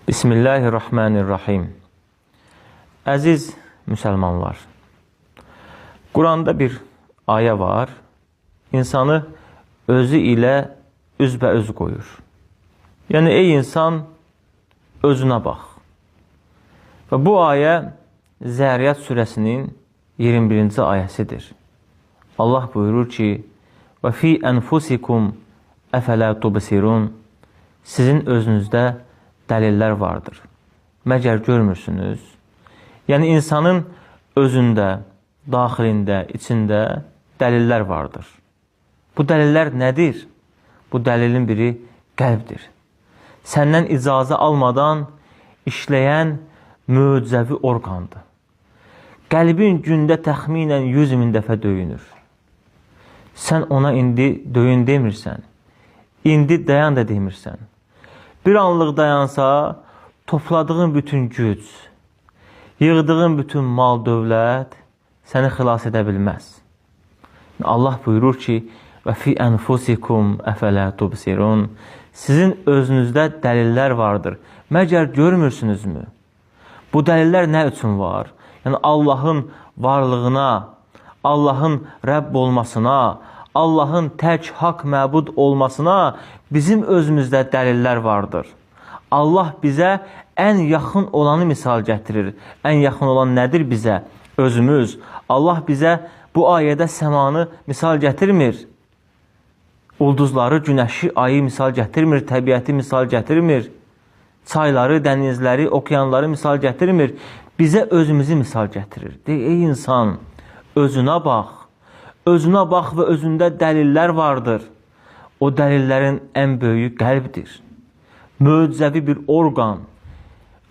Bismillahirrahmanirrahim. Əziz müsəlmanlar, Quranda bir ayə var, insanı özü ilə üzbəüz qoyur. Yəni, ey insan, özünə bax. Və bu ayə Zəriyat surəsinin 21-ci ayəsidir. Allah buyurur ki, və fi ənfusikum əfələ tubsirun, sizin özünüzdə dəlillər vardır. Məgər görmürsünüz? Yəni, insanın özündə, daxilində, içində dəlillər vardır. Bu dəlillər nədir? Bu dəlilin biri qəlbdir. Səndən icazə almadan işləyən möcüzəvi orqandır. Qəlbin gündə təxminən 100.000 dəfə döyünür. Sən ona indi döyün demirsən, indi dayan da demirsən. Bir anlıq dayansa, topladığın bütün güc, yığdığın bütün mal, dövlət səni xilas edə bilməz. Allah buyurur ki, və fi ənfusikum əfələ tubsirun, sizin özünüzdə dəlillər vardır. Məgər görmürsünüzmü? Bu dəlillər nə üçün var? Yəni, Allahın varlığına, Allahın Rəbb olmasına, Allahın tək haqq məbud olmasına bizim özümüzdə dəlillər vardır. Allah bizə ən yaxın olanı misal gətirir. Ən yaxın olan nədir bizə? Özümüz. Allah bizə bu ayədə səmanı misal gətirmir. Ulduzları, günəşi, ayı misal gətirmir. Təbiəti misal gətirmir. Çayları, dənizləri, okeanları misal gətirmir. Bizə özümüzü misal gətirir. Ey insan, özünə bax. Özünə bax və özündə dəlillər vardır. O dəlillərin ən böyüyü qəlbdir. Möcüzəvi bir orqan.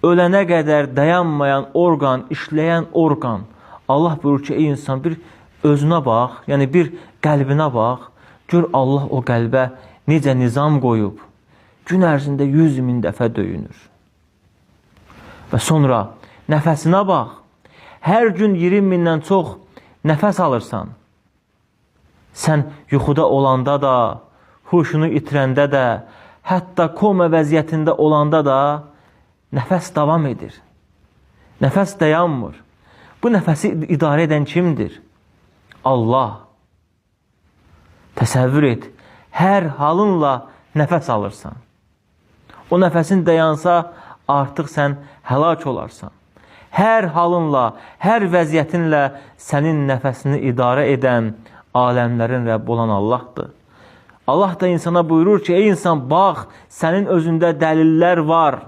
Ölənə qədər dayanmayan orqan, işləyən orqan. Allah buyurur ki, ey insan, bir özünə bax, yəni bir qəlbinə bax. Gör Allah o qəlbə necə nizam qoyub. Gün ərzində 100.000 dəfə döyünür. Və sonra nəfəsinə bax. Hər gün 20.000-dən çox nəfəs alırsan. Sən yuxuda olanda da, huşunu itirəndə də, hətta koma vəziyyətində olanda da nəfəs davam edir. Nəfəs dayanmır. Bu nəfəsi idarə edən kimdir? Allah. Təsəvvür et, hər halınla nəfəs alırsan. O nəfəsin dayansa, artıq sən həlak olarsan. Hər halınla, hər vəziyyətinlə sənin nəfəsini idarə edən, aləmlərin Rəbbi olan Allahdır. Allah da insana buyurur ki, ey insan, bax, sənin özündə dəlillər var.